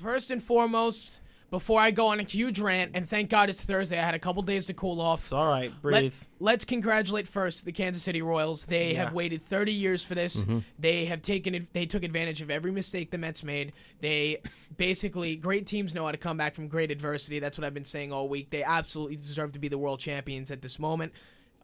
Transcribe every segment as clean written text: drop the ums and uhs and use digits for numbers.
First and foremost, before I go on a huge rant, and thank God it's Thursday, I had a couple days to cool off. It's all right. Breathe. Let's congratulate first the Kansas City Royals. They have waited 30 years for this. Mm-hmm. They took advantage of every mistake the Mets made. They basically, great teams know how to come back from great adversity. That's what I've been saying all week. They absolutely deserve to be the world champions at this moment.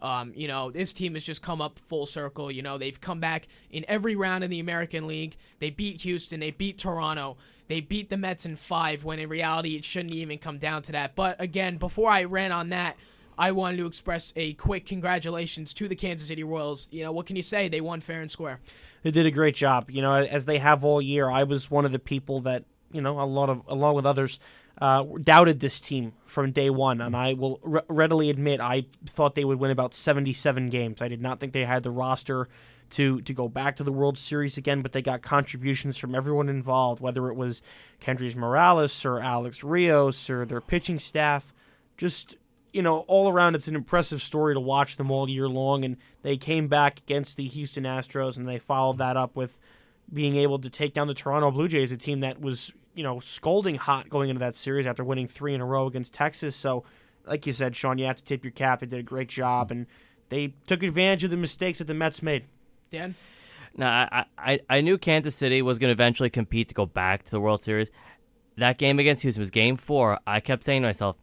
This team has just come up full circle. They've come back in every round in the American League. They beat Houston. They beat Toronto. They beat the Mets in 5 when in reality it shouldn't even come down to that. But again, before I ran on that, I wanted to express a quick congratulations to the Kansas City Royals. What can you say? They won fair and square. They did a great job. As they have all year. I was one of the people that, along with others, doubted this team from day one. And I will readily admit I thought they would win about 77 games. I did not think they had the roster to go back to the World Series again, but they got contributions from everyone involved, whether it was Kendrys Morales or Alex Rios or their pitching staff. Just, all around, it's an impressive story to watch them all year long, and they came back against the Houston Astros, and they followed that up with being able to take down the Toronto Blue Jays, a team that was, scalding hot going into that series after winning 3 in a row against Texas. So, like you said, Sean, you have to tip your cap. They did a great job, and they took advantage of the mistakes that the Mets made. Dan? No, I knew Kansas City was going to eventually compete to go back to the World Series. That game against Houston was Game 4. I kept saying to myself,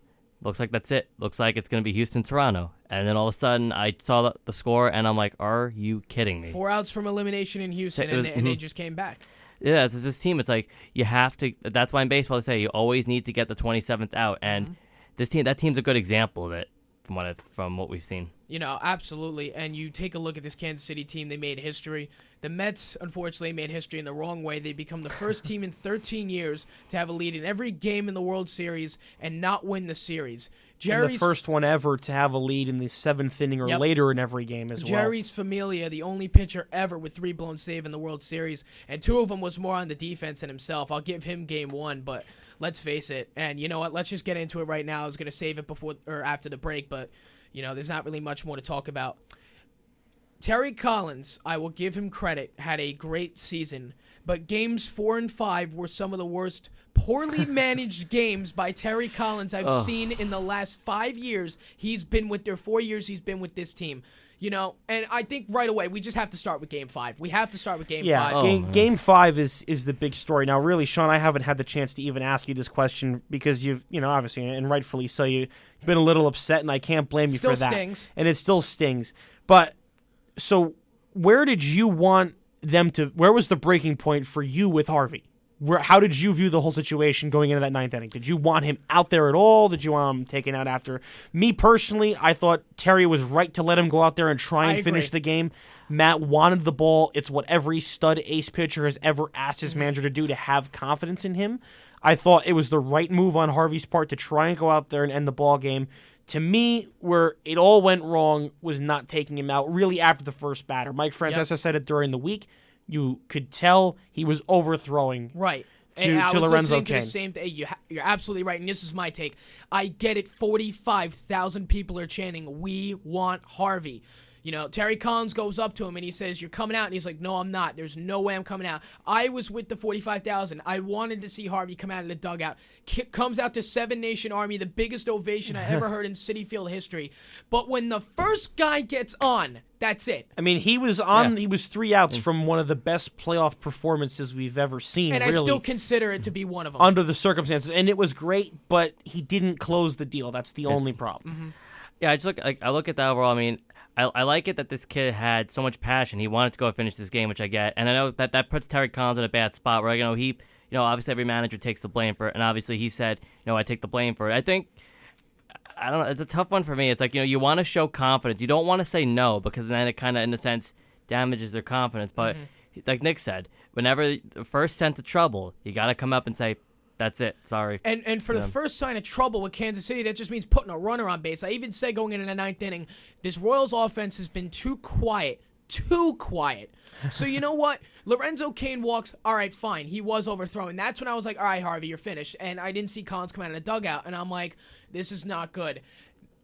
looks like that's it. Looks like it's going to be Houston-Toronto. And then all of a sudden, I saw the score, and I'm like, are you kidding me? 4 outs from elimination in Houston, and they just came back. Yeah, it's this team. It's like you have to. That's why in baseball they say you always need to get the 27th out, and that team's a good example of it from what we've seen. Absolutely. And you take a look at this Kansas City team, they made history. The Mets, unfortunately, made history in the wrong way. They become the first team in 13 years to have a lead in every game in the World Series and not win the series. And the first one ever to have a lead in the 7th inning or later in every game as well. Jerry's Familia, the only pitcher ever with 3 blown save in the World Series, and 2 of them was more on the defense than himself. I'll give him Game 1, but let's face it. And you know what? Let's just get into it right now. I was going to save it before or after the break, but there's not really much more to talk about. Terry Collins, I will give him credit, had a great season, but games 4 and 5 were some of the worst poorly managed games by Terry Collins I've seen in the last 5 years. He's been with their 4 years he's been with this team. And I think right away we just have to start with Game 5. We have to start with Game 5. Game 5 is the big story. Now, really, Sean, I haven't had the chance to even ask you this question because you've, obviously, and rightfully so, you've been a little upset, and I can't blame you for that. Still stings. And it still stings. But, so, where did you want them to, where was the breaking point for you with Harvey? How did you view the whole situation going into that 9th inning? Did you want him out there at all? Did you want him taken out after? Me personally, I thought Terry was right to let him go out there and try and finish the game. Matt wanted the ball. It's what every stud ace pitcher has ever asked his manager to do, to have confidence in him. I thought it was the right move on Harvey's part to try and go out there and end the ball game. To me, where it all went wrong was not taking him out really after the first batter. Mike Francesa said it during the week. You could tell he was overthrowing right. to I was Lorenzo listening Cain. to the same thing. You're absolutely right, and this is my take. I get it. 45,000 people are chanting, "We want Harvey." Terry Collins goes up to him and he says, "You're coming out," and he's like, "No, I'm not. There's no way I'm coming out." I was with the 45,000. I wanted to see Harvey come out of the dugout. Comes out to 7 Nation Army, the biggest ovation I ever heard in Citi Field history. But when the first guy gets on, that's it. I mean, he was on. He was 3 outs from one of the best playoff performances we've ever seen. And really, I still consider it to be one of them under the circumstances. And it was great, but he didn't close the deal. That's the only problem. Mm-hmm. Yeah, I look at that overall. I mean, I like it that this kid had so much passion. He wanted to go finish this game, which I get, and I know that puts Terry Collins in a bad spot where he, obviously every manager takes the blame for it, and obviously he said, I take the blame for it. I think. I don't know. It's a tough one for me. It's like, you want to show confidence. You don't want to say no because then it kind of, in a sense, damages their confidence. But like Nick said, whenever the first sense of trouble, you got to come up and say, that's it. Sorry. And for the first sign of trouble with Kansas City, that just means putting a runner on base. I even said going into the 9th inning, this Royals offense has been too quiet. So you know what? Lorenzo Cain walks, all right, fine. He was overthrown. That's when I was like, all right, Harvey, you're finished. And I didn't see Collins come out of the dugout. And I'm like, this is not good.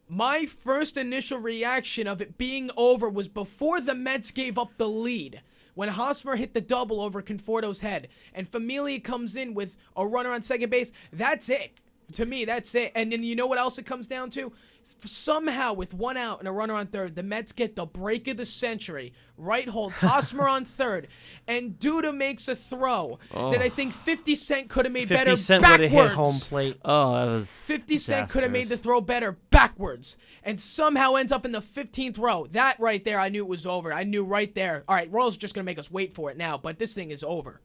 My first initial reaction of it being over was before the Mets gave up the lead. When Hosmer hit the double over Conforto's head and Familia comes in with a runner on second base, that's it. To me, that's it. And then you know what else it comes down to? Somehow, with one out and a runner on third, the Mets get the break of the century. Right holds Hosmer on third, and Duda makes a throw that I think 50 Cent could have made better 50 Cent backwards. would have hit home plate. Oh, that was 50 Cent could have made the throw better backwards, and somehow ends up in the 15th row. That right there, I knew it was over. I knew right there. All right, Royals are just going to make us wait for it now, but this thing is over.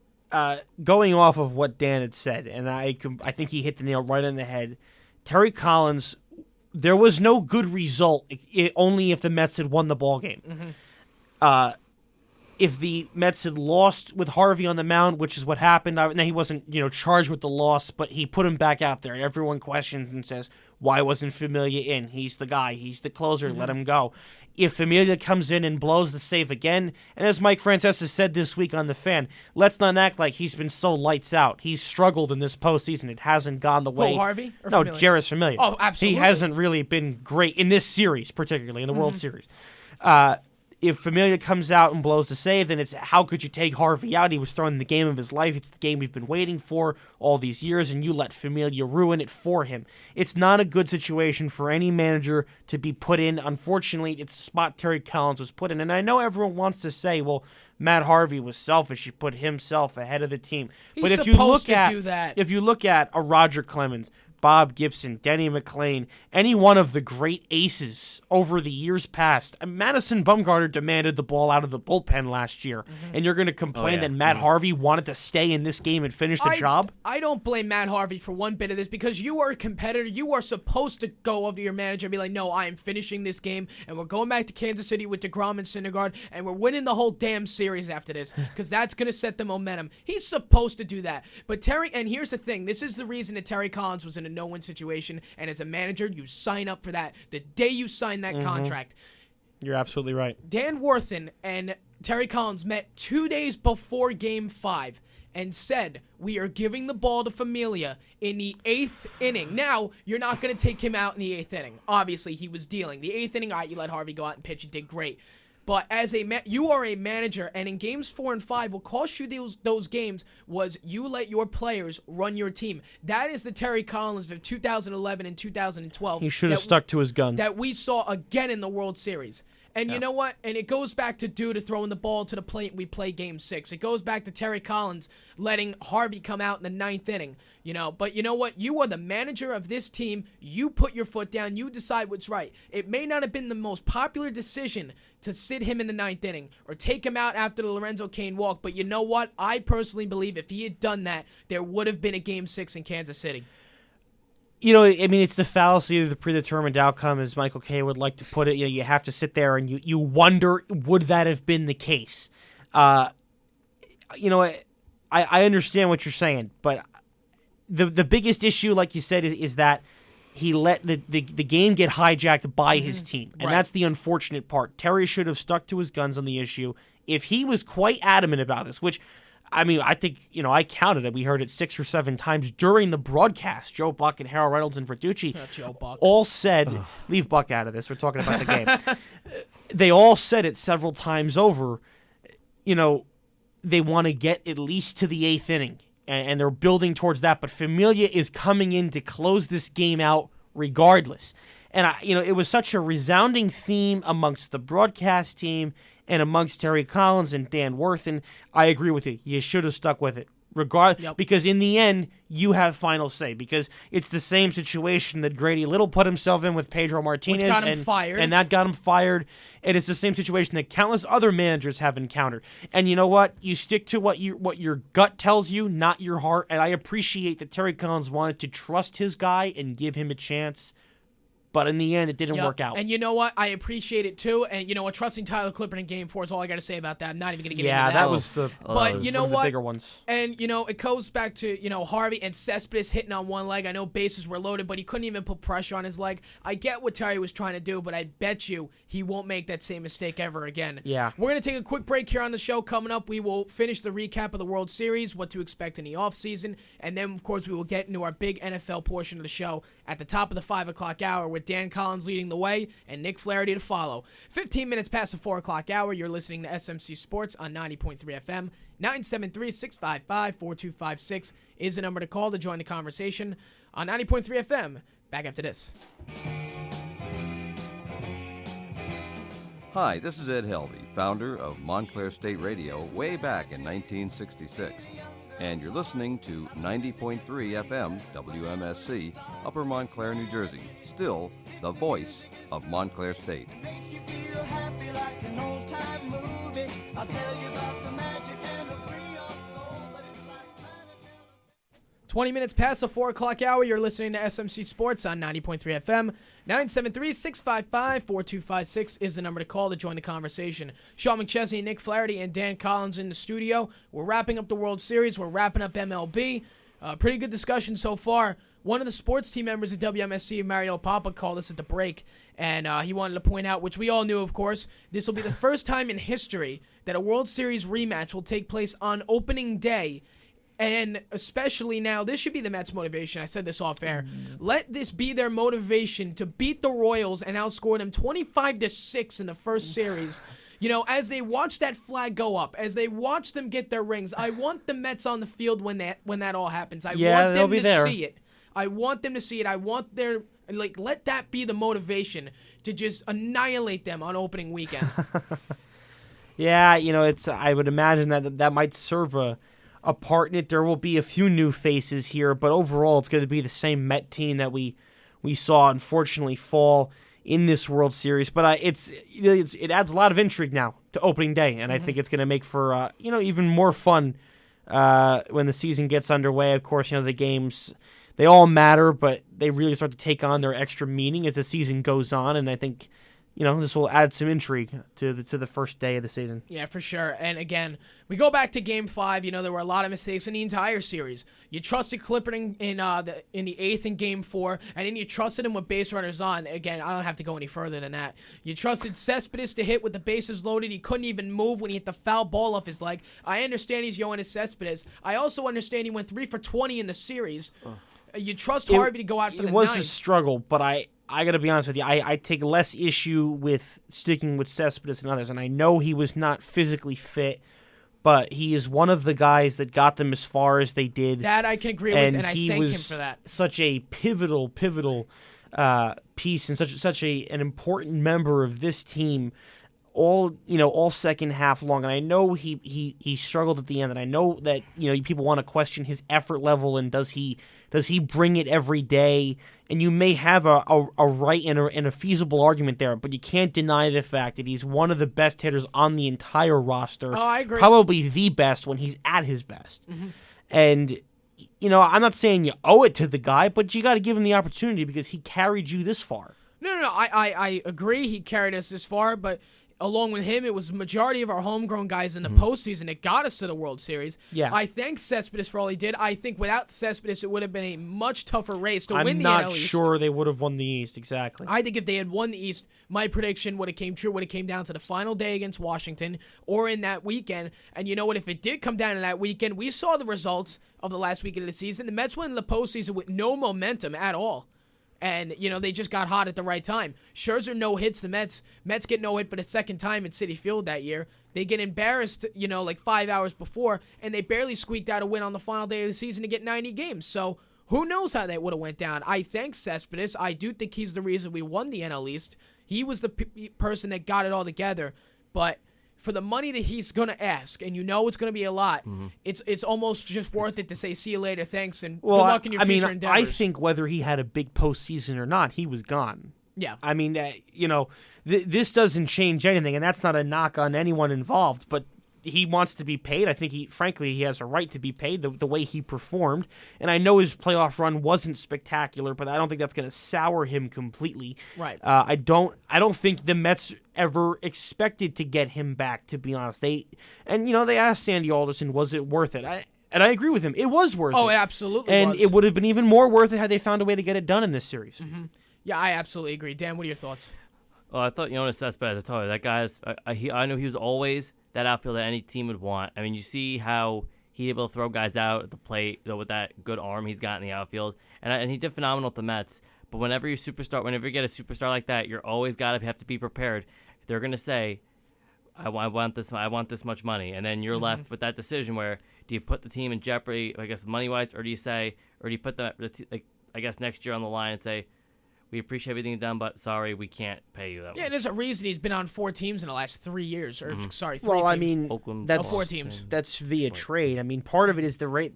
Going off of what Dan had said, and I think he hit the nail right on the head. Terry Collins, there was no good result only if the Mets had won the ball game. Mm-hmm. If the Mets had lost with Harvey on the mound, which is what happened, now he wasn't charged with the loss, but he put him back out there, and everyone questions and says, why wasn't Familia in? He's the guy. He's the closer. Let him go. If Familia comes in and blows the save again, and as Mike Francesa said this week on The Fan, let's not act like he's been so lights out. He's struggled in this postseason. It hasn't gone the way. Who, Harvey? Or no, Familia? Jarvis Familia. Oh, absolutely. He hasn't really been great in this series, particularly in the World Series. If Familia comes out and blows the save, then it's how could you take Harvey out? He was throwing the game of his life. It's the game we've been waiting for all these years, and you let Familia ruin it for him. It's not a good situation for any manager to be put in. Unfortunately, it's the spot Terry Collins was put in. And I know everyone wants to say, well, Matt Harvey was selfish. He put himself ahead of the team. He's but supposed to do that. If you look at a Roger Clemens, Bob Gibson, Denny McLain, any one of the great aces over the years past. Madison Bumgarner demanded the ball out of the bullpen last year, and you're going to complain that Matt Harvey wanted to stay in this game and finish the job? I don't blame Matt Harvey for one bit of this because you are a competitor. You are supposed to go over to your manager and be like, no, I am finishing this game, and we're going back to Kansas City with DeGrom and Syndergaard, and we're winning the whole damn series after this because that's going to set the momentum. He's supposed to do that. But and here's the thing. This is the reason that Terry Collins was in a no-win situation, and as a manager, you sign up for that the day you sign that contract. You're absolutely right. Dan Worthen and Terry Collins met 2 days before Game 5 and said, we are giving the ball to Familia in the 8th inning. Now, you're not going to take him out in the 8th inning. Obviously, he was dealing. The 8th inning, all right, you let Harvey go out and pitch. He did great. But as you are a manager, and in games 4 and 5, what cost you those games was you let your players run your team. That is the Terry Collins of 2011 and 2012. He should have stuck to his guns. That we saw again in the World Series. And you know what? And it goes back to Duda throwing the ball to the plate. We play Game 6. It goes back to Terry Collins letting Harvey come out in the 9th inning. But you know what? You are the manager of this team. You put your foot down. You decide what's right. It may not have been the most popular decision to sit him in the 9th inning or take him out after the Lorenzo Cain walk. But you know what? I personally believe if he had done that, there would have been a Game 6 in Kansas City. It's the fallacy of the predetermined outcome, as Michael Kay would like to put it. You have to sit there and you wonder, would that have been the case? I understand what you're saying, but the biggest issue, like you said, is that he let the game get hijacked by his team, and that's the unfortunate part. Terry should have stuck to his guns on the issue. If he was quite adamant about this, which I think, I counted it. We heard it 6 or 7 times during the broadcast. Joe Buck and Harold Reynolds and Verducci all said, leave Buck out of this. We're talking about the game. They all said it several times over. They want to get at least to the 8th inning, and they're building towards that. But Familia is coming in to close this game out regardless. And, it was such a resounding theme amongst the broadcast team and amongst Terry Collins and Dan Worthen. I agree with you. You should have stuck with it. Because in the end, you have final say. Because it's the same situation that Grady Little put himself in with Pedro Martinez. Which got him fired. And that got him fired. And it's the same situation that countless other managers have encountered. And you know what? You stick to what your gut tells you, not your heart. And I appreciate that Terry Collins wanted to trust his guy and give him a chance. But in the end, it didn't work out. And you know what? I appreciate it, too. And you know what? Trusting Tyler Clippard in Game 4 is all I got to say about that. I'm not even going to get into that. Yeah, that was the bigger ones. And, it goes back to, Harvey and Cespedes hitting on one leg. I know bases were loaded, but he couldn't even put pressure on his leg. I get what Terry was trying to do, but I bet you he won't make that same mistake ever again. Yeah. We're going to take a quick break here on the show. Coming up, we will finish the recap of the World Series, what to expect in the offseason, and then, of course, we will get into our big NFL portion of the show at the top of the 5 o'clock hour with with Dan Collins leading the way and Nick Flaherty to follow. 15 minutes past the 4 o'clock hour, you're listening to SMC Sports on 90.3 FM. 973-655-4256 is the number to call to join the conversation on 90.3 FM. Back after this. Hi, this is Ed Helvey, founder of Montclair State Radio way back in 1966. And you're listening to 90.3 FM WMSC, Upper Montclair, New Jersey. Still the voice of Montclair State. Makes you feel happy like an old-time movie. I'll tell you about the magic and the free your soul, but it's like trying to tell 20 minutes past the 4 o'clock hour, you're listening to SMC Sports on 90.3 FM. 973-655-4256 is the number to call to join the conversation. Sean McChesney, Nick Flaherty, and Dan Collins in the studio. We're wrapping up the World Series. We're wrapping up MLB. Pretty good discussion so far. One of the sports team members at WMSC, Mario Papa, called us at the break, and he wanted to point out, which we all knew, of course, this will be the first time in history that a World Series rematch will take place on opening day. And especially now, this should be the Mets' motivation. I said this off air. Let this be their motivation to beat the Royals and outscore them 25-6 in the first series. You know, as they watch that flag go up, as they watch them get their rings, I want the Mets on the field when that all happens. I want them to see it. I want them to see it. I want their let that be the motivation to just annihilate them on opening weekend. Yeah, you know, I would imagine that might serve a part in it. There will be a few new faces here, but overall it's going to be the same Met team that we saw unfortunately fall in this World Series. But it adds a lot of intrigue now to opening day, and I think it's going to make for even more fun when the season gets underway. Of course, the games, they all matter, but they really start to take on their extra meaning as the season goes on, and I think this will add some intrigue to the first day of the season. Yeah, for sure. And again, we go back to Game 5. There were a lot of mistakes in the entire series. You trusted Clipper in the 8th in Game 4, and then you trusted him with base runners on. Again, I don't have to go any further than that. You trusted Cespedes to hit with the bases loaded. He couldn't even move when he hit the foul ball off his leg. I understand he's Yoenis Cespedes. I also understand he went 3 for 20 in the series. You trust Harvey to go out for the 9th. It was a struggle, but I got to be honest with you. I take less issue with sticking with Cespedes than others, and I know he was not physically fit, but he is one of the guys that got them as far as they did. That I can agree with, and I thank him for that. Such a pivotal piece and such an important member of this team. All second half long, and I know he struggled at the end, and I know that people want to question his effort level and does he bring it every day? And you may have a right and a feasible argument there, but you can't deny the fact that he's one of the best hitters on the entire roster. Oh, I agree. Probably the best when he's at his best. Mm-hmm. And I'm not saying you owe it to the guy, but you got to give him the opportunity because he carried you this far. No. I agree. He carried us this far, but along with him, it was the majority of our homegrown guys in the postseason that got us to the World Series. Yeah. I thank Cespedes for all he did. I think without Cespedes, it would have been a much tougher race to win the NL East. I'm not sure they would have won the East, exactly. I think if they had won the East, my prediction would have came true, would have came down to the final day against Washington or in that weekend. And you know what? If it did come down to that weekend, we saw the results of the last weekend of the season. The Mets went in the postseason with no momentum at all. And, they just got hot at the right time. Scherzer no hits the Mets. Mets get no hit for the second time at Citi Field that year. They get embarrassed, 5 hours before, and they barely squeaked out a win on the final day of the season to get 90 games. So who knows how that would have went down. I thank Cespedes. I do think he's the reason we won the NL East. He was the person that got it all together. But for the money that he's going to ask, and it's going to be a lot, it's almost just worth it to say, see you later, thanks, and good luck in your future endeavors. I think whether he had a big postseason or not, he was gone. Yeah. I mean, this doesn't change anything, and that's not a knock on anyone involved, but he wants to be paid. I think he has a right to be paid the way he performed. And I know his playoff run wasn't spectacular, but I don't think that's going to sour him completely. Right. I don't think the Mets ever expected to get him back, to be honest. They asked Sandy Alderson, was it worth it? And I agree with him. It was worth it. Oh, it absolutely and was. And it would have been even more worth it had they found a way to get it done in this series. Mm-hmm. Yeah, I absolutely agree. Dan, what are your thoughts? Well, I thought Yoenis Cespedes, I told you, that guy I knew he was always that outfield that any team would want. I mean, you see how he's able to throw guys out at the plate with that good arm he's got in the outfield. And he did phenomenal with the Mets. But whenever you get a superstar like that, you're always have to be prepared. They're going to say, I want this much money. And then you're left with that decision where do you put the team in jeopardy, I guess, money-wise, or do you put I guess next year on the line and say, we appreciate everything you've done, but sorry, we can't pay you that much. There's a reason he's been on 4 teams in the last 3 years. Or, sorry, 3 Well, teams. I mean, Oakland, that's 4 teams. That's via trade. I mean, part of it is the rate.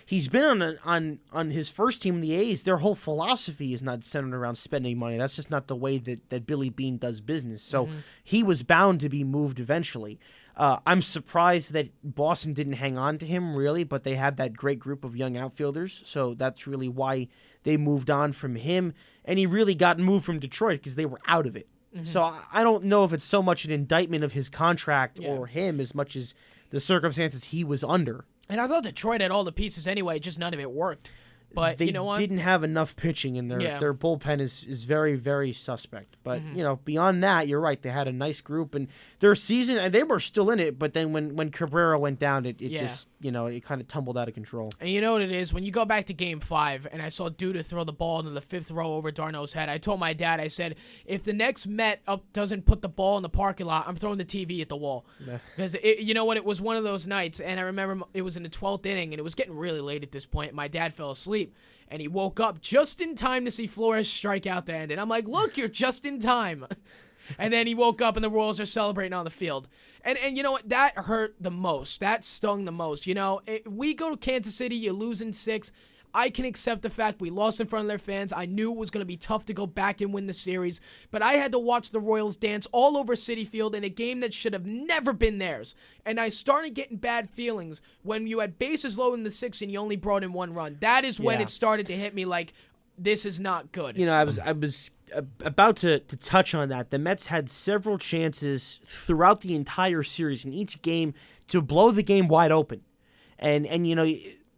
He's been on his first team, the A's. Their whole philosophy is not centered around spending money. That's just not the way that Billy Beane does business. So he was bound to be moved eventually. I'm surprised that Boston didn't hang on to him, really, but they had that great group of young outfielders, so that's really why they moved on from him. And he really got moved from Detroit because they were out of it. So I don't know if it's so much an indictment of his contract or him as much as the circumstances he was under. And I thought Detroit had all the pieces anyway, just none of it worked. But They you know what? didn't have enough pitching, and their bullpen is very, very suspect. But, beyond that, you're right. They had a nice group, and their season, and they were still in it, but then when Cabrera went down, it just, it kind of tumbled out of control. And you know what it is? When you go back to Game 5, and I saw Duda throw the ball into the 5th row over Darno's head, I told my dad, I said, if the next Met up doesn't put the ball in the parking lot, I'm throwing the TV at the wall. Because, you know what, it was one of those nights, and I remember it was in the 12th inning, and it was getting really late at this point. My dad fell asleep. And he woke up just in time to see Flores strike out to end it. I'm like, look, you're just in time. And then he woke up and the Royals are celebrating on the field. And you know what? That hurt the most. That stung the most. We go to Kansas City, you lose in 6. I can accept the fact we lost in front of their fans. I knew it was going to be tough to go back and win the series, but I had to watch the Royals dance all over Citi Field in a game that should have never been theirs. And I started getting bad feelings when you had bases low in the 6th and you only brought in 1 run. That is when it started to hit me like, this is not good. I was about to touch on that. The Mets had several chances throughout the entire series in each game to blow the game wide open. And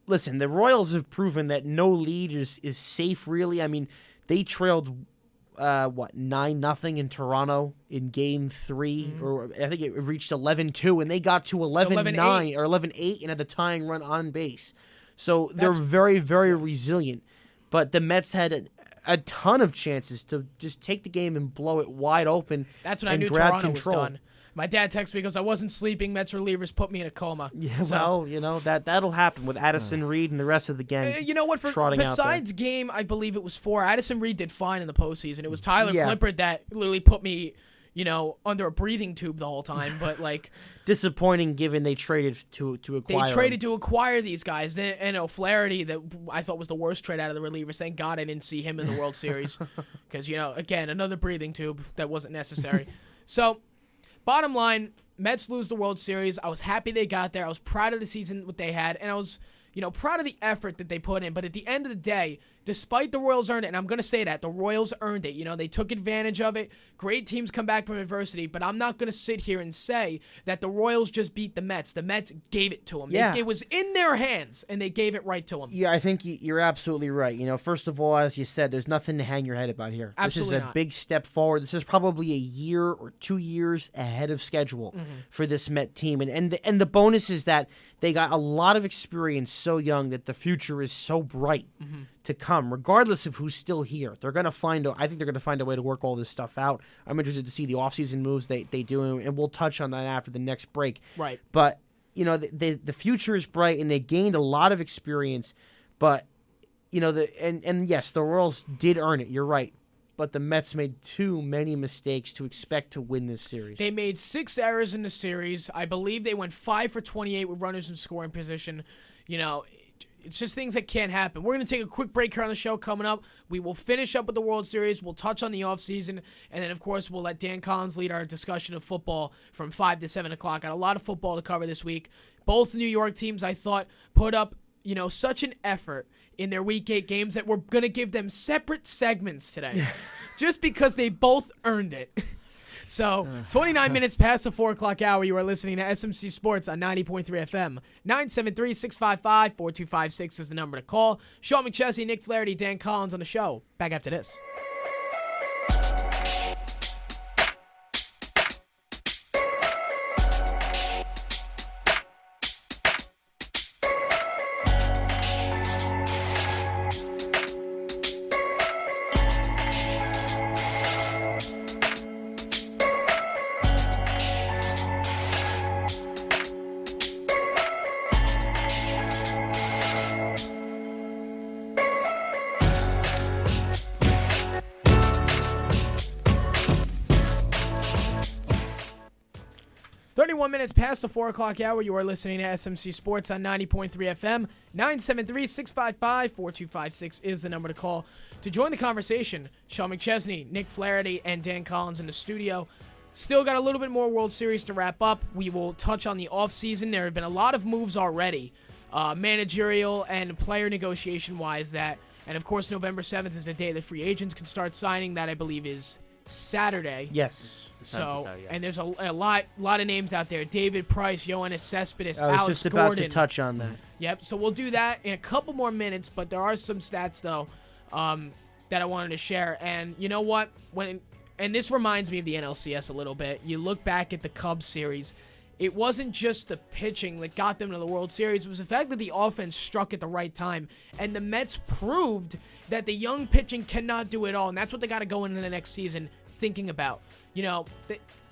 listen, the Royals have proven that no lead is safe, really. I mean, they trailed, 9-0 in Toronto in Game 3, or I think it reached 11-2, and they got to 11-9 or 11-8 and had the tying run on base. So they're very, very resilient. But the Mets had a ton of chances to just take the game and blow it wide open. That's when I knew grab Toronto control. was done. My dad texted me because I wasn't sleeping. Mets relievers put me in a coma. Yeah, well, that'll happen with Addison Reed and the rest of the gang. You know what? Besides game, I believe it was 4. Addison Reed did fine in the postseason. It was Tyler Clippard that literally put me, under a breathing tube the whole time. But disappointing given they traded to acquire. They traded to acquire these guys. And Flaherty, that I thought was the worst trade out of the relievers. Thank God I didn't see him in the World Series because again, another breathing tube that wasn't necessary. So. Bottom line, Mets lose the World Series. I was happy they got there. I was proud of the season what they had, and I was, proud of the effort that they put in. But at the end of the day, despite the Royals earned it, and I'm going to say that, the Royals earned it. They took advantage of it. Great teams come back from adversity, but I'm not going to sit here and say that the Royals just beat the Mets. The Mets gave it to them. Yeah. It was in their hands, and they gave it right to them. Yeah, I think you're absolutely right. First of all, as you said, there's nothing to hang your head about here. Absolutely This is a big step forward. This is probably a year or 2 years ahead of schedule for this Met team. And the bonus is that they got a lot of experience so young that the future is so bright to come, regardless of who's still here. I think they're going to find a way to work all this stuff out. I'm interested to see the offseason moves they do, and we'll touch on that after the next break. Right. But, the future is bright, and they gained a lot of experience. But, yes, the Royals did earn it. You're right. But the Mets made too many mistakes to expect to win this series. They made 6 errors in the series. I believe they went 5 for 28 with runners in scoring position. It's just things that can't happen. We're going to take a quick break here on the show coming up. We will finish up with the World Series. We'll touch on the offseason. And then, of course, we'll let Dan Collins lead our discussion of football from 5 to 7 o'clock. Got a lot of football to cover this week. Both New York teams, I thought, put up, such an effort in their Week 8 games that we're going to give them separate segments today. Just because they both earned it. So, 29 minutes past the 4 o'clock hour, you are listening to SMC Sports on 90.3 FM. 973-655-4256 is the number to call. Sean McChesney, Nick Flaherty, Dan Collins on the show. Back after this. 31 minutes past the 4 o'clock hour. You are listening to SMC Sports on 90.3 FM. 973-655-4256 is the number to call to join the conversation. Sean McChesney, Nick Flaherty, and Dan Collins in the studio. Still got a little bit more World Series to wrap up. We will touch on the offseason. There have been a lot of moves already, managerial and player negotiation-wise. And, of course, November 7th is the day that free agents can start signing. That, I believe, is Saturday. Yes. So, and there's a lot of names out there. David Price, Yoenis Cespedes, I was Alex just about Gordon. to touch on that. Yep, so we'll do that in a couple more minutes, but there are some stats, though, that I wanted to share. And you know what? And this reminds me of the NLCS a little bit. You look back at the Cubs series, it wasn't just the pitching that got them to the World Series. It was the fact that the offense struck at the right time. And the Mets proved that the young pitching cannot do it all, and that's what they got to go into the next season thinking about. You know,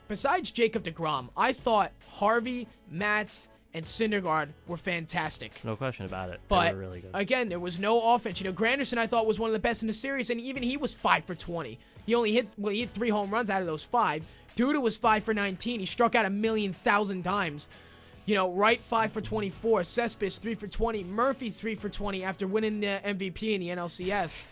besides Jacob deGrom, I thought Harvey, Matz, and Syndergaard were fantastic. No question about it. But, they were really good. Again, there was no offense. You know, Granderson, I thought, was one of the best in the series, and even he was 5 for 20. He only hit 3 home runs out of those 5. Duda was 5 for 19. He struck out 1,000,000 times. You know, Wright 5 for 24. Cespedes 3 for 20. Murphy 3 for 20 after winning the MVP in the NLCS.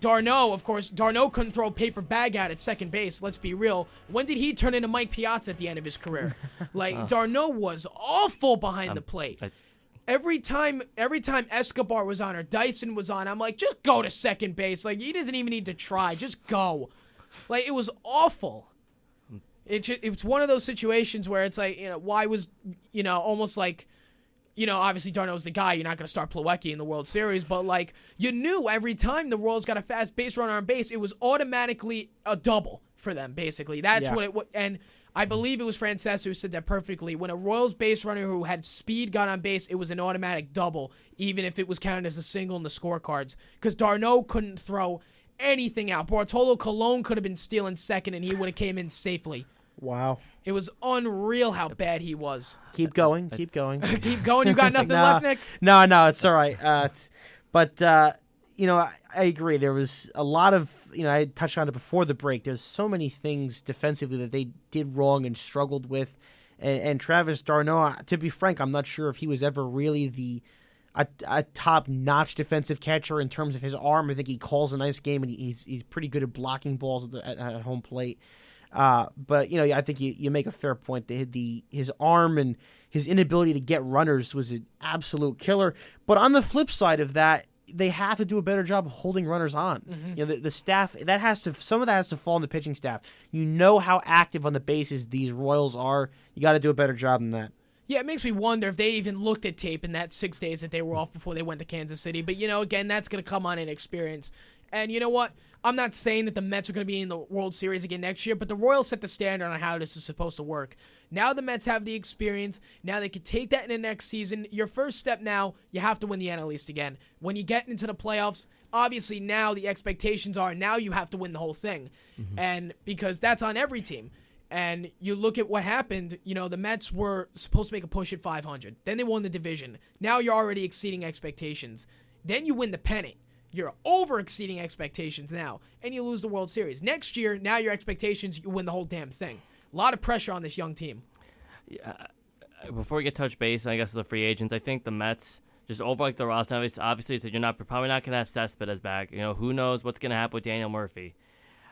Darno, of course, couldn't throw a paper bag out at second base. Let's be real. When did he turn into Mike Piazza at the end of his career? Darno was awful behind the plate. Every time Escobar was on or Dyson was on, I'm like, just go to second base. Like, he doesn't even need to try. Just go. Like, it was awful. It's one of those situations where it's like, you know, why was, you know, almost like, you know, obviously Darno's the guy. You're not going to start Plawecki in the World Series, but, like, you knew every time the Royals got a fast base runner on base, it was automatically a double for them, basically. That's what it was. And I believe it was Francesa who said that perfectly. When a Royals base runner who had speed got on base, it was an automatic double, even if it was counted as a single in the scorecards, because Darno couldn't throw anything out. Bartolo Colon could have been stealing second, and he would have came in safely. Wow. It was unreal how bad he was. Keep going. Keep going. Keep going. You got nothing left, Nick? No, it's all right. But you know, I agree. There was a lot of, you know, I touched on it before the break. There's so many things defensively that they did wrong and struggled with. And Travis d'Arnaud, to be frank, I'm not sure if he was ever really a top-notch defensive catcher in terms of his arm. I think he calls a nice game, and he's pretty good at blocking balls at home plate. But, you know, I think you make a fair point. His arm and his inability to get runners was an absolute killer. But on the flip side of that, they have to do a better job of holding runners on. Mm-hmm. You know, the staff, some of that has to fall on the pitching staff. You know how active on the bases these Royals are. You got to do a better job than that. Yeah, it makes me wonder if they even looked at tape in that 6 days that they were off before they went to Kansas City. But, you know, again, that's going to come on in experience. And you know what? I'm not saying that the Mets are going to be in the World Series again next year, but the Royals set the standard on how this is supposed to work. Now the Mets have the experience. Now they can take that in the next season. Your first step now, you have to win the NL East again. When you get into the playoffs, obviously now the expectations are now you have to win the whole thing. Mm-hmm. And because that's on every team. And you look at what happened, you know, the Mets were supposed to make a push at 500. Then they won the division. Now you're already exceeding expectations. Then you win the pennant. You're over-exceeding expectations now, and you lose the World Series. Next year, now your expectations, you win the whole damn thing. A lot of pressure on this young team. Yeah. Before we get touch base, I guess, the free agents, I think the Mets, just over like the roster, obviously said you're probably not going to have Cespedes back. You know, who knows what's going to happen with Daniel Murphy.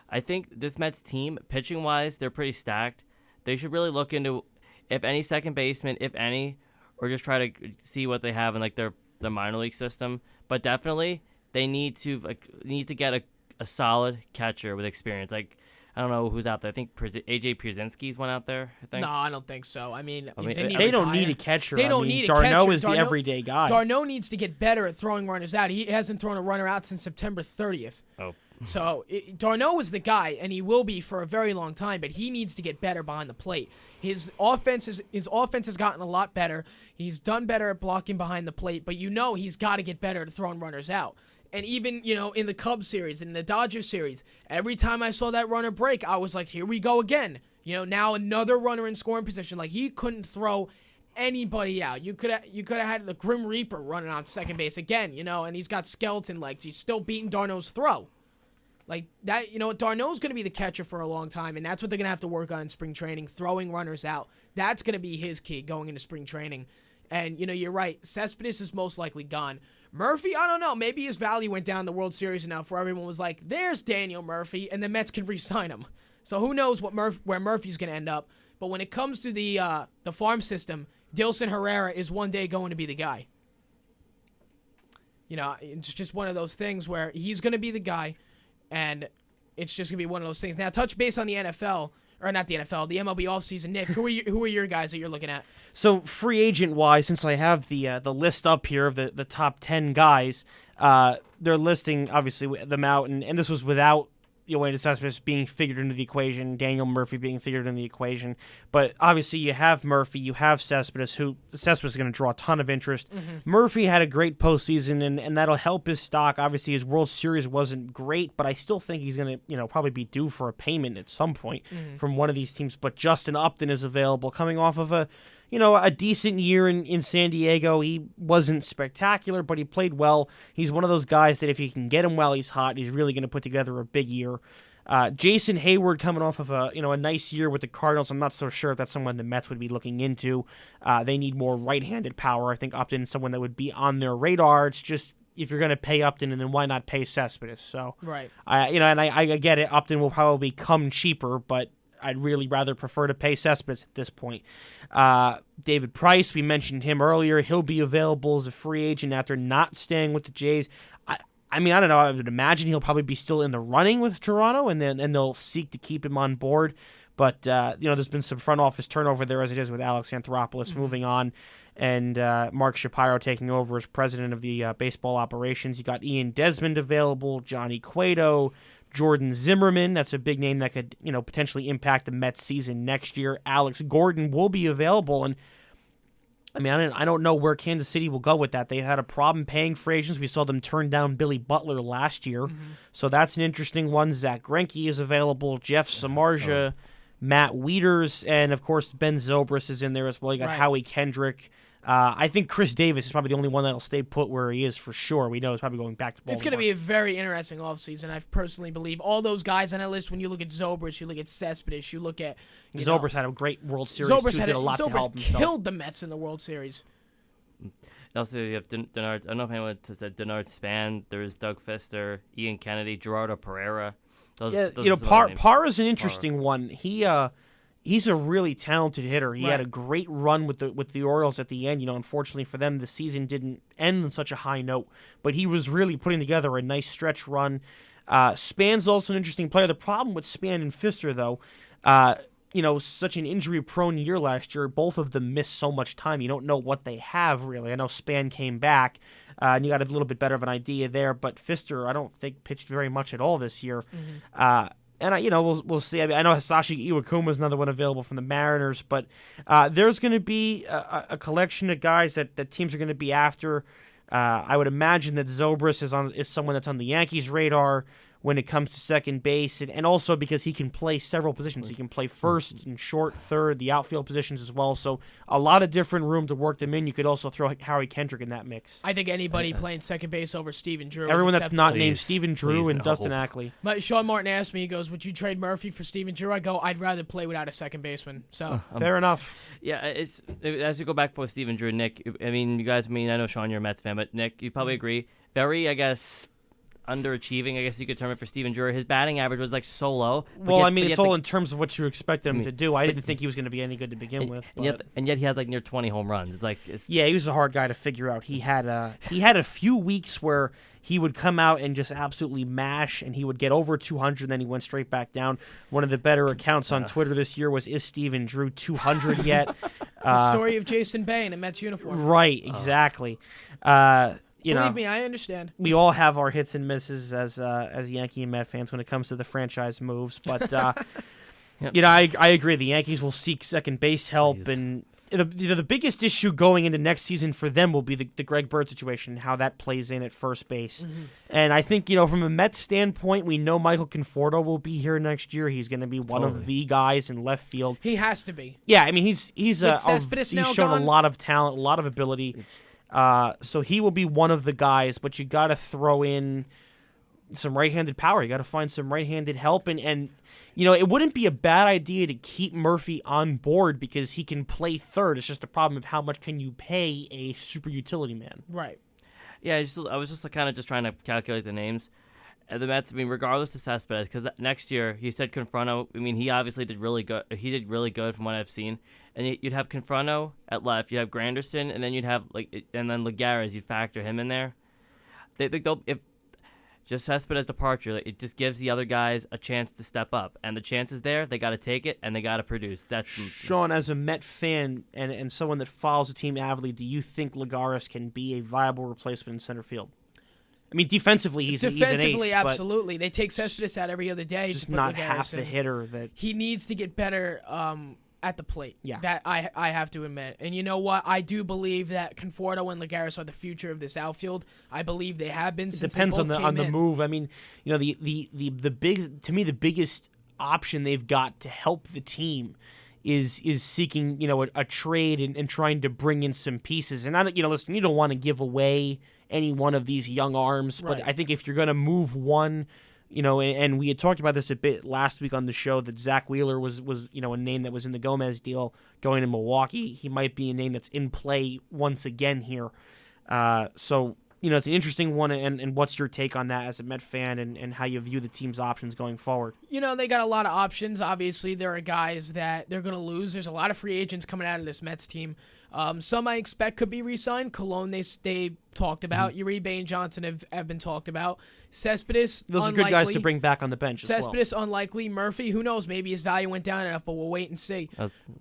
I think this Mets team, pitching-wise, they're pretty stacked. They should really look into, if any second baseman, if any, or just try to see what they have in like their minor league system. But definitely, they need to get a solid catcher with experience. Like, I don't know who's out there. I think AJ Pierzynski's one out there, I think. No, I don't think so. I mean they don't need a catcher. They don't need a Darno catcher. Is the everyday guy. Darno needs to get better at throwing runners out. He hasn't thrown a runner out since September 30th. Oh. So Darno is the guy, and he will be for a very long time, but he needs to get better behind the plate. His offense has gotten a lot better. He's done better at blocking behind the plate, but you know he's got to get better at throwing runners out. And even, you know, in the Cubs series, in the Dodgers series, every time I saw that runner break, I was like, here we go again. You know, now another runner in scoring position. Like, he couldn't throw anybody out. You could have had the Grim Reaper running on second base again, you know, and he's got skeleton legs. He's still beating Darno's throw. Like that, Darno's going to be the catcher for a long time, and that's what they're going to have to work on in spring training, throwing runners out. That's going to be his key going into spring training. And, you're right. Cespedes is most likely gone. Murphy, I don't know. Maybe his value went down in the World Series enough where everyone was like, there's Daniel Murphy, and the Mets can re-sign him. So who knows where Murphy's going to end up. But when it comes to the farm system, Dilson Herrera is one day going to be the guy. It's just one of those things where he's going to be the guy, and it's just going to be one of those things. Now, touch base on the NFL, or not the NFL, the MLB offseason. Nick, who are your guys that you're looking at? So free agent-wise, since I have the list up here of the top 10 guys, they're listing, obviously, them out, and this was without Yoenis Cespedes being figured into the equation, Daniel Murphy being figured into the equation. But obviously you have Murphy, you have Cespedes, who Cespedes is going to draw a ton of interest. Mm-hmm. Murphy had a great postseason, and that'll help his stock. Obviously his World Series wasn't great, but I still think he's going to probably be due for a payment at some point from one of these teams. But Justin Upton is available, coming off of a decent year in San Diego. He wasn't spectacular, but he played well. He's one of those guys that if you can get him while he's hot, he's really going to put together a big year. Jason Hayward coming off of a nice year with the Cardinals. I'm not so sure if that's someone the Mets would be looking into. They need more right-handed power. I think Upton is someone that would be on their radar. It's just if you're going to pay Upton, and then why not pay Cespedes? So right, I get it. Upton will probably come cheaper, but I'd really rather prefer to pay Cespedes at this point. David Price, we mentioned him earlier. He'll be available as a free agent after not staying with the Jays. I don't know. I would imagine he'll probably be still in the running with Toronto, and they'll seek to keep him on board. But there's been some front office turnover there, as it is with Alex Anthopoulos moving on, and Mark Shapiro taking over as president of the baseball operations. You got Ian Desmond available, Johnny Cueto, Jordan Zimmerman. That's a big name that could, potentially impact the Mets season next year. Alex Gordon will be available, and I don't know where Kansas City will go with that. They had a problem paying free agents. We saw them turn down Billy Butler last year, so that's an interesting one. Zach Greinke is available, Jeff Samardzija, Matt Wieters, and of course Ben Zobrist is in there as well. You got Howie Kendrick. I think Chris Davis is probably the only one that'll stay put where he is for sure. We know he's probably going back to Baltimore. It's going to be a very interesting offseason, I personally believe. All those guys on that list, when you look at Zobrist, you look at Cespedes, you look at... Zobrist had a great World Series, too. Did a lot to help himself. Killed the Mets in the World Series. Also, you have Denard. I don't know if anyone said Denard Span. There's Doug Fister, Ian Kennedy, Gerardo Pereira. Parr is an interesting one. He's a really talented hitter. He had a great run with the Orioles at the end. Unfortunately for them, the season didn't end on such a high note, but he was really putting together a nice stretch run. Span's also an interesting player. The problem with Span and Fister, though, such an injury-prone year last year, both of them missed so much time. You don't know what they have, really. I know Span came back, and you got a little bit better of an idea there, but Fister, I don't think, pitched very much at all this year. And we'll see. I know Hisashi Iwakuma is another one available from the Mariners, but there's going to be a collection of guys that teams are going to be after. I would imagine that Zobrist is someone that's on the Yankees' radar when it comes to second base, and also because he can play several positions. He can play first and short, third, the outfield positions as well. So a lot of different room to work them in. You could also throw Howie Kendrick in that mix. I think anybody playing second base over Steven Drew. Everyone that's not named Steven Drew and Dustin Ackley. Sean Martin asked me, he goes, would you trade Murphy for Steven Drew? I go, I'd rather play without a second baseman. So fair enough. Yeah, it's as you go back for Steven Drew, Nick, I know, Sean, you're a Mets fan, but Nick, you probably agree. Very, I guess, underachieving, I guess you could term it, for Steven Drew. His batting average was so low. It's all in terms of what you expected him to do. I didn't think he was going to be any good to begin with. And yet he had near 20 home runs. He was a hard guy to figure out. He had a few weeks where he would come out and just absolutely mash, and he would get over 200, and then he went straight back down. One of the better accounts on Twitter this year was, is Steven Drew 200 yet? It's a story of Jason Bay in a Mets uniform. Right, exactly. Believe me, I understand. We all have our hits and misses as Yankee and Met fans when it comes to the franchise moves, but I agree. The Yankees will seek second base help, and the biggest issue going into next season for them will be the Greg Bird situation, how that plays in at first base. And I think from a Mets standpoint, we know Michael Conforto will be here next year. He's going to be one of the guys in left field. He has to be. Yeah, he's shown a lot of talent, a lot of ability. So he will be one of the guys, but you got to throw in some right-handed power. You got to find some right-handed help, and it wouldn't be a bad idea to keep Murphy on board because he can play third. It's just a problem of how much can you pay a super utility man. Right. Yeah, I was just kind of just trying to calculate the names. And the Mets, regardless of Cespedes, because next year, you said Confronto. He obviously did really good. He did really good from what I've seen. And you'd have Confronto at left, you'd have Granderson, and then you'd have and then Lagares. You factor him in there. If just Cespedes' departure, it just gives the other guys a chance to step up, and the chance is there. They got to take it, and they got to produce. That's Sean, as a Met fan and someone that follows the team avidly, do you think Lagares can be a viable replacement in center field? Defensively, he's an ace. Absolutely. They take Cespedes out every other day. Just not half the hitter that he needs to get better at the plate. Yeah. That I have to admit. And you know what? I do believe that Conforto and Lagares are the future of this outfield. I believe they have been since depends they both on the came in. move. The biggest option they've got to help the team is seeking a trade and trying to bring in some pieces. And listen, you don't want to give away any one of these young arms, but right. I think if you're going to move one, and we had talked about this a bit last week on the show that Zach Wheeler was a name that was in the Gomez deal going to Milwaukee. He might be a name that's in play once again here. So it's an interesting one, and what's your take on that as a Met fan and how you view the team's options going forward? They got a lot of options. Obviously, there are guys that they're going to lose. There's a lot of free agents coming out of this Mets team. Some I expect could be re-signed. Cologne, they talked about. Uribe and Johnson have been talked about. Cespedes, those unlikely. are good guys to bring back on the bench Cespedes, as well. Unlikely. Murphy, who knows? Maybe his value went down enough, but we'll wait and see.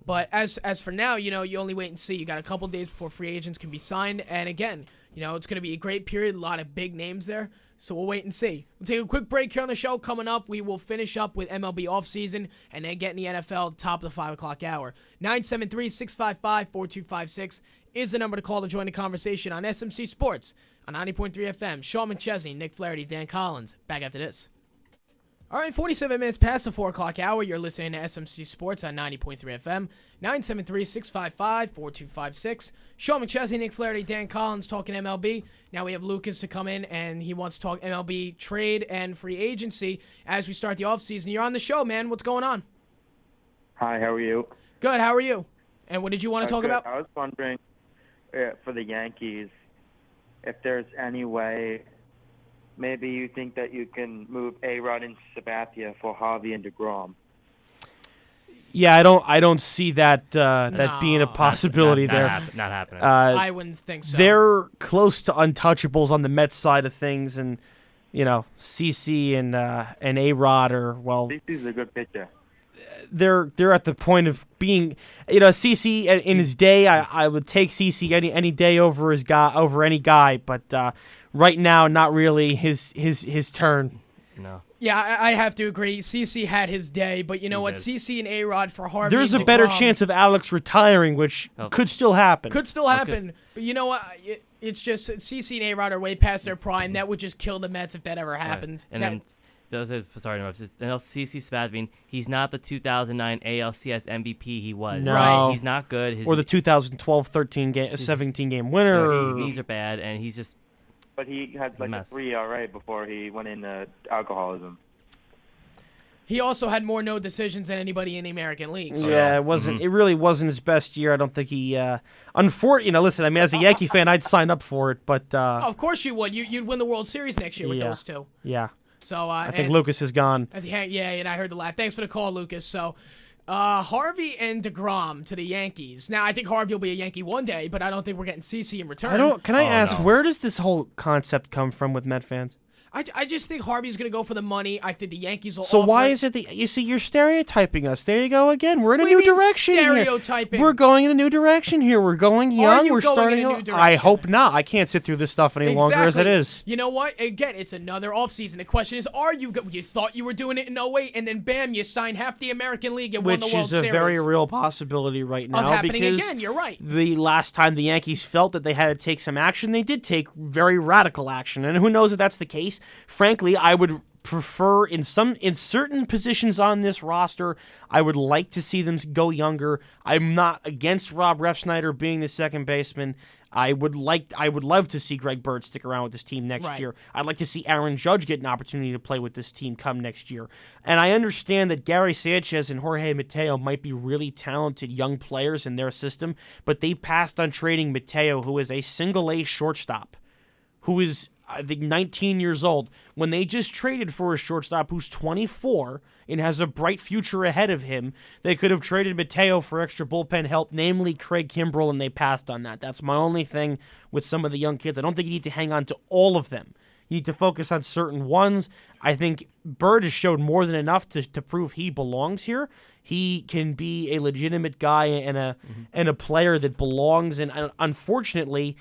But as for now, you only wait and see. You got a couple days before free agents can be signed. And again, it's going to be a great period. A lot of big names there. So we'll wait and see. We'll take a quick break here on the show. Coming up, we will finish up with MLB offseason and then get in the NFL top of the 5 o'clock hour. 973-655-4256 is the number to call to join the conversation on SMC Sports on 90.3 FM. Sean McChesney, Nick Flaherty, Dan Collins. Back after this. All right, 47 minutes past the 4 o'clock hour. You're listening to SMC Sports on 90.3 FM. 973-655-4256. Sean McChesney, Nick Flaherty, Dan Collins talking MLB. Now we have Lucas to come in, and he wants to talk MLB trade and free agency as we start the offseason. You're on the show, man. What's going on? Hi, how are you? Good, how are you? And what did you want to talk Good. about? I was wondering, for the Yankees, if there's any way maybe you think that you can move A-Rod and Sabathia for Harvey and DeGrom. Yeah, I don't see that being a possibility there. Not happening. I wouldn't think so. They're close to untouchables on the Mets side of things, and CC and A-Rod are CC's a good pitcher. They're at the point of being, CC in his day. I would take CC any day over any guy, but right now not really his turn. No. Yeah, I have to agree. CC had his day, but you know what? CC and A-Rod for Harvey. There's and a better DeGrom chance of Alex retiring, which could still happen. Could still happen, but you know what? It's just CC and A-Rod are way past their prime. That would just kill the Mets if that ever happened. Right. And CC Sabathia, he's not the 2009 ALCS MVP he was. No. Right? He's not good. Or the 2012 17-game winner. His knees are bad, and he's just. But he had like a 3 ERA before he went into alcoholism. He also had more no decisions than anybody in the American League. So. Yeah, it wasn't. It really wasn't his best year. I don't think he. Listen. As a Yankee fan, I'd sign up for it, but. Of course you would. You'd win the World Series next year with those two. Yeah. So I think Lucas is gone. And I heard the laugh. Thanks for the call, Lucas. So, Harvey and DeGrom to the Yankees. Now, I think Harvey will be a Yankee one day, but I don't think we're getting CC in return. Can I ask, where does this whole concept come from with Met fans? I just think Harvey's going to go for the money. I think the Yankees will So offer. why is it that you see you're stereotyping us? There you go again. We're in a new direction stereotyping? here. We're going in a new direction here. We're going young. We're starting in a new direction? I hope not. I can't sit through this stuff any longer as it is. You know what? Again, it's another offseason. The question is, are you you thought you were doing it in 08, and then bam, you signed half the American League and won the World Series. Which is a very real possibility right now. Of happening because again, you're right. The last time the Yankees felt that they had to take some action, they did take very radical action. And who knows if that's the case. Frankly, I would prefer in certain positions on this roster, I would like to see them go younger. I'm not against Rob Refsnyder being the second baseman. I would love to see Greg Bird stick around with this team next year. I'd like to see Aaron Judge get an opportunity to play with this team come next year. And I understand that Gary Sanchez and Jorge Mateo might be really talented young players in their system, but they passed on trading Mateo, who is a single-A shortstop, who is, I think, 19 years old, when they just traded for a shortstop who's 24 and has a bright future ahead of him. They could have traded Mateo for extra bullpen help, namely Craig Kimbrell, and they passed on that. That's my only thing with some of the young kids. I don't think you need to hang on to all of them. You need to focus on certain ones. I think Bird has showed more than enough to prove he belongs here. He can be a legitimate guy and a player that belongs. And unfortunately,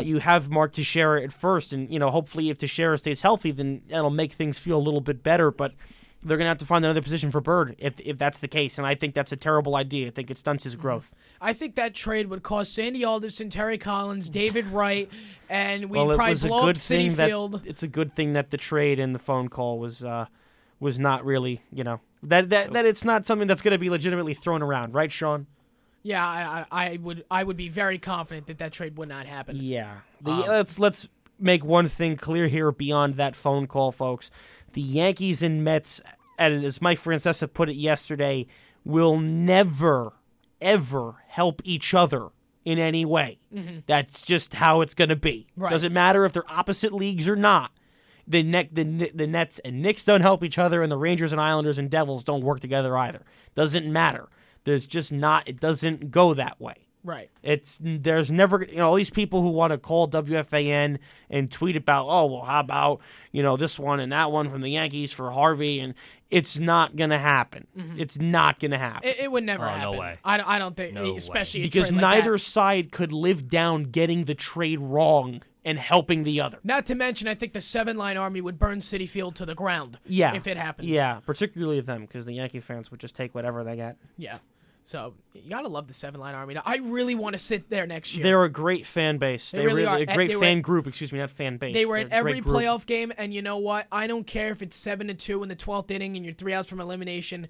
you have Mark Teixeira at first, and hopefully if Teixeira stays healthy, then that'll make things feel a little bit better. But they're going to have to find another position for Bird if that's the case, and I think that's a terrible idea. I think it stunts his growth. I think that trade would cost Sandy Alderson, Terry Collins, David Wright, and we'd probably blow up City Field. It's a good thing that the trade and the phone call was not really, that it's not something that's going to be legitimately thrown around, right, Sean? Yeah, I would be very confident that trade would not happen. Yeah. Let's make one thing clear here beyond that phone call, folks. The Yankees and Mets, as Mike Francesa put it yesterday, will never, ever help each other in any way. Mm-hmm. That's just how it's going to be. Right. Doesn't matter if they're opposite leagues or not. The Nets and Knicks don't help each other, and the Rangers and Islanders and Devils don't work together either. Doesn't matter. There's just not. It doesn't go that way. Right. There's never, all these people who want to call WFAN and tweet about, how about, this one and that one from the Yankees for Harvey, and it's not going to happen. Mm-hmm. It's not going to happen. It would never happen. No way. I don't think, especially because neither side could live down getting the trade wrong and helping the other. Not to mention, I think the 7-line army would burn Citi Field to the ground if it happened. Yeah, particularly them, because the Yankee fans would just take whatever they get. Yeah. So you gotta love the 7-line army. I really want to sit there next year. They're a great fan base. They really are. A great fan group. Excuse me, not fan base. They were at every playoff game, and you know what? I don't care if it's 7-2 in the 12th inning and you're 3 outs from elimination.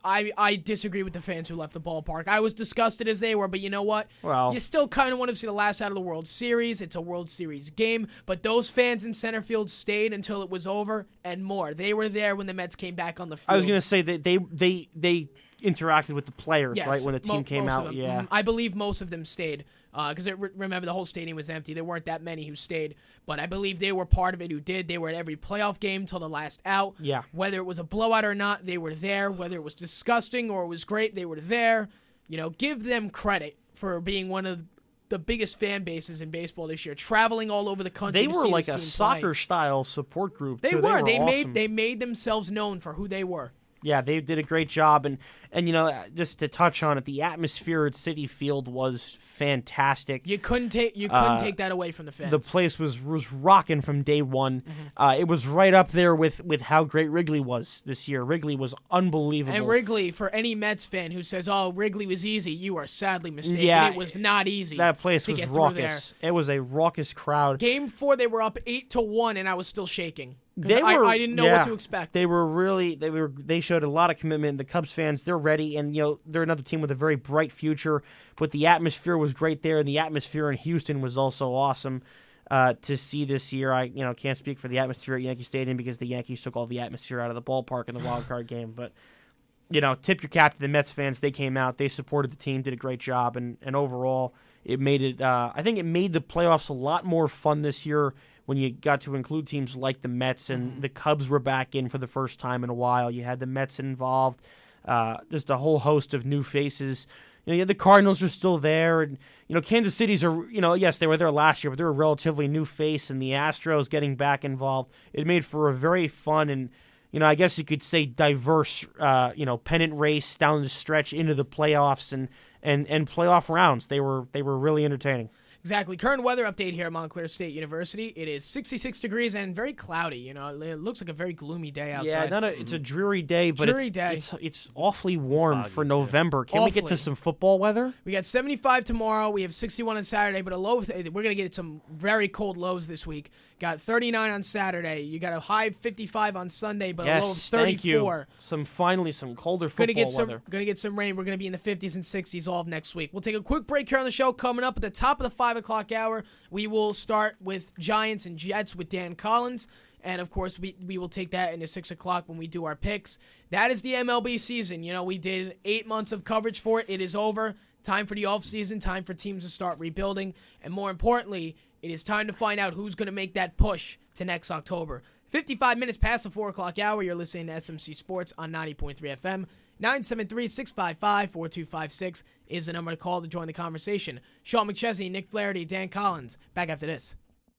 I disagree with the fans who left the ballpark. I was disgusted as they were, but you know what? Well, you still kind of want to see the last out of the World Series. It's a World Series game, but those fans in center field stayed until it was over and more. They were there when the Mets came back on the field. I was going to say that they interacted with the players, yes, right, when the team came out. Yeah, I believe most of them stayed because remember the whole stadium was empty. There weren't that many who stayed, but I believe they were part of it who did. They were at every playoff game till the last out. Yeah. Whether it was a blowout or not, they were there. Whether it was disgusting or it was great, they were there. Give them credit for being one of the biggest fan bases in baseball this year, traveling all over the country. They were like a soccer-style support group. They too. were. They awesome. They made themselves known for who they were. Yeah, they did a great job, and just to touch on it, the atmosphere at Citi Field was fantastic. You couldn't take that away from the fans. The place was rocking from day one. Mm-hmm. It was right up there with how great Wrigley was this year. Wrigley was unbelievable. And Wrigley, for any Mets fan who says, "Oh, Wrigley was easy," you are sadly mistaken. Yeah, it was not easy. That place was raucous. It was a raucous crowd. Game 4, they were up 8-1, and I was still shaking. I didn't know what to expect. They showed a lot of commitment. The Cubs fans, they're ready, and they're another team with a very bright future. But the atmosphere was great there, and the atmosphere in Houston was also awesome to see this year. I can't speak for the atmosphere at Yankee Stadium because the Yankees took all the atmosphere out of the ballpark in the wild card game. But tip your cap to the Mets fans. They came out, they supported the team, did a great job, and overall it made it. I think it made the playoffs a lot more fun this year when you got to include teams like the Mets, and the Cubs were back in for the first time in a while. You had the Mets involved, just a whole host of new faces. You had the Cardinals are still there, and Kansas City's yes, they were there last year, but they're a relatively new face, and the Astros getting back involved. It made for a very fun and I guess you could say diverse pennant race down the stretch into the playoffs and playoff rounds. They were really entertaining. Exactly. Current weather update here at Montclair State University. It is 66 degrees and very cloudy. It looks like a very gloomy day outside. Yeah, it's a dreary day, but it's awfully warm for November. Can we get to some football weather? We got 75 tomorrow. We have 61 on Saturday, but we're going to get some very cold lows this week. Got 39 on Saturday. You got a high of 55 on Sunday, but a low of Yes, 34. thank you. Some colder football weather. Gonna get some rain. We're gonna be in the 50s and 60s all of next week. We'll take a quick break here on the show. Coming up at the top of the 5 o'clock hour, we will start with Giants and Jets with Dan Collins. And, of course, we will take that into 6 o'clock when we do our picks. That is the MLB season. You know, we did 8 months of coverage for it. It is over. Time for the offseason. Time for teams to start rebuilding. And more importantly, it is time to find out who's going to make that push to next October. 55 minutes past the 4 o'clock hour. You're listening to SMC Sports on 90.3 FM. 973-655-4256 is the number to call to join the conversation. Sean McChesney, Nick Flaherty, Dan Collins. Back after this.